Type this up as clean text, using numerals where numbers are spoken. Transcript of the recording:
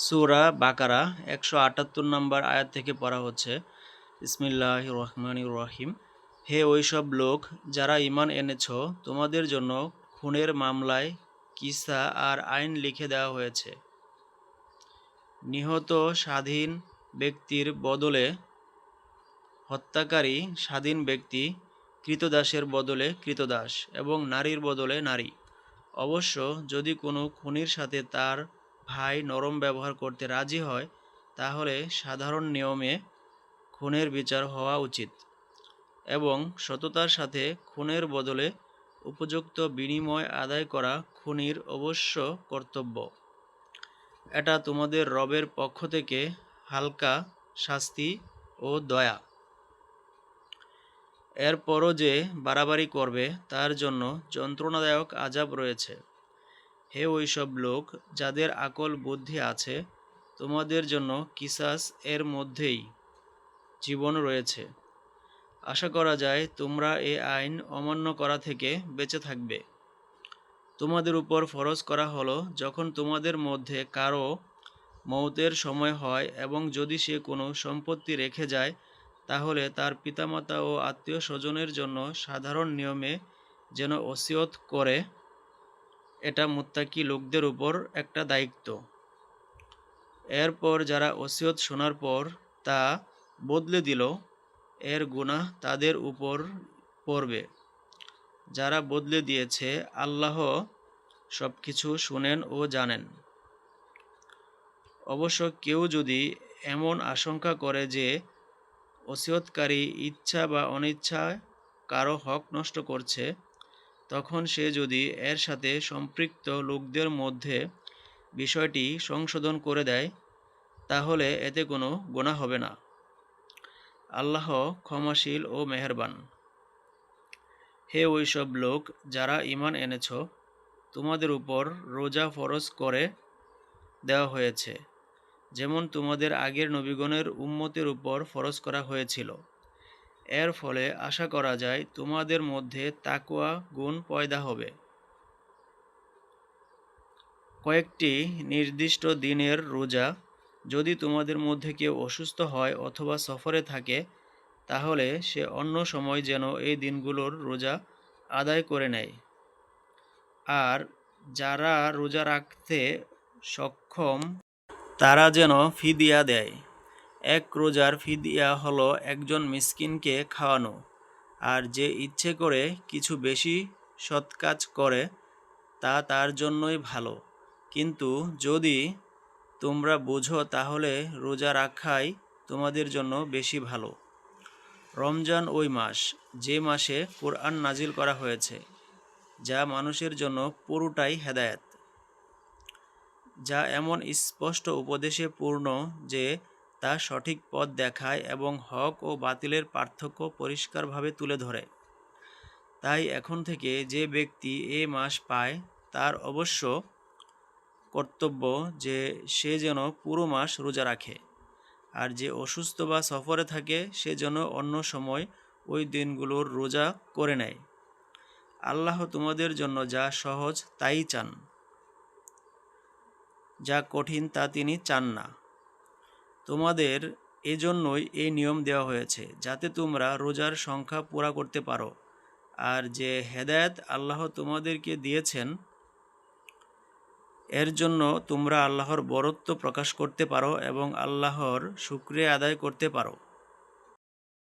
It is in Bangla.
সূরা বাকারা ১৭৮ নম্বর আয়াত থেকে পড়া হচ্ছে। বিসমিল্লাহির রহমানির রহিম। হে ওইসব লোক যারা ঈমান এনেছ, তোমাদের জন্য খুনের মামলায় কিসা আর আইন লিখে দেওয়া হয়েছে। নিহত স্বাধীন ব্যক্তির বদলে হত্যাকারী স্বাধীন ব্যক্তি, ক্রীতদাসের বদলে ক্রীতদাস এবং নারীর বদলে নারী। অবশ্য যদি কোনো খুনির সাথে তার ভাই নরম ব্যবহার করতে রাজি হয়, তাহলে সাধারণ নিয়মে খুনের বিচার হওয়া উচিত এবং সততার সাথে খুনের বদলে উপযুক্ত বিনিময় আদায় করা খুনির অবশ্য কর্তব্য। এটা তোমাদের রবের পক্ষ থেকে হালকা শাস্তি ও দয়া। এরপরও যে বাড়াবাড়ি করবে তার জন্য যন্ত্রণাদায়ক আযাব রয়েছে। হে ওইসব লোক যাদের আকল বুদ্ধি আছে, তোমাদের জন্য কিসাস এর মধ্যেই জীবন রয়েছে। আশা করা যায় তোমরা এ আইন অমান্য করা থেকে বেঁচে থাকবে। তোমাদের উপর ফরজ করা হলো যখন তোমাদের মধ্যে কারো মওতের সময় হয় এবং যদি সে কোনো সম্পত্তি রেখে যায়, তাহলে তার পিতামাতা ও আত্মীয় স্বজনের জন্য সাধারণ নিয়মে যেন ওসিয়ত করে। এটা মুত্তাকি লোকদের উপর একটা দায়িত্ব। এরপর যারা ওসিয়ত শোনার পর তা বদলে দিল, এর গুনাহ তাদের উপর পড়বে। যারা বদলে দিয়েছে, আল্লাহ সবকিছু শুনেন ও জানেন। অবশ্য কেউ যদি এমন আশঙ্কা করে যে ওসিয়তকারী ইচ্ছা বা অনিচ্ছায় কারো হক নষ্ট করছে, তখন সে যদি এর সাথে সম্পৃক্ত লোকদের মধ্যে বিষয়টি সংশোধন করে দেয়, তাহলে এতে কোনো গুনাহ হবে না। আল্লাহ ক্ষমাশীল ও মেহেরবান। হে ওইসব লোক যারা ঈমান এনেছ, তোমাদের উপর রোজা ফরজ করে দেওয়া হয়েছে, যেমন তোমাদের আগের নবীগণের উম্মতের উপর ফরজ করা হয়েছিল। এর ফলে আশা করা যায় তোমাদের মধ্যে তাকওয়া গুণ পয়দা হবে। কয়েকটি নির্দিষ্ট দিনের রোজা। যদি তোমাদের মধ্যে কেউ অসুস্থ হয় অথবা সফরে থাকে, তাহলে সে অন্য সময় যেন এই দিনগুলোর রোজা আদায় করে নেয়। আর যারা রোজা রাখতে সক্ষম, তারা যেন ফিদিয়া দেয়। এক রোজার ফিদিয়া হলো একজন মিসকিনকে খাওয়ানো। আর যে ইচ্ছে করে কিছু বেশি সৎকাজ করে, তা তার জন্যই ভালো। কিন্তু যদি তোমরা বোঝো, তাহলে রোজা রাখাই তোমাদের জন্য বেশি ভালো। রমজান ওই মাস যে মাসে কোরআন নাজিল করা হয়েছে, যা মানুষের জন্য পুরোটাই হেদায়েত, যা এমন স্পষ্ট উপদেশে পূর্ণ যে তা সঠিক পথ দেখায় এবং হক ও বাতিলের পার্থক্য পরিষ্কারভাবে তুলে ধরে। তাই এখন থেকে যে ব্যক্তি এ মাস পায়, তার অবশ্য কর্তব্য যে সে যেন পুরো মাস রোজা রাখে। আর যে অসুস্থ বা সফরে থাকে, সে যেন অন্য সময় ওই দিনগুলোর রোজা করে নেয়। আল্লাহ তোমাদের জন্য যা সহজ তাই চান, যা কঠিন তা তিনি চান না। তোমাদের এজন্যই এই নিয়ম দেওয়া হয়েছে, যাতে তোমরা রোজার সংখ্যা পুরা করতে পারো। আর যে হেদায়েত আল্লাহ তোমাদেরকে দিয়েছেন, এর জন্য তোমরা আল্লাহর বরত্ব প্রকাশ করতে পারো এবং আল্লাহর শুকরিয়া আদায় করতে পারো।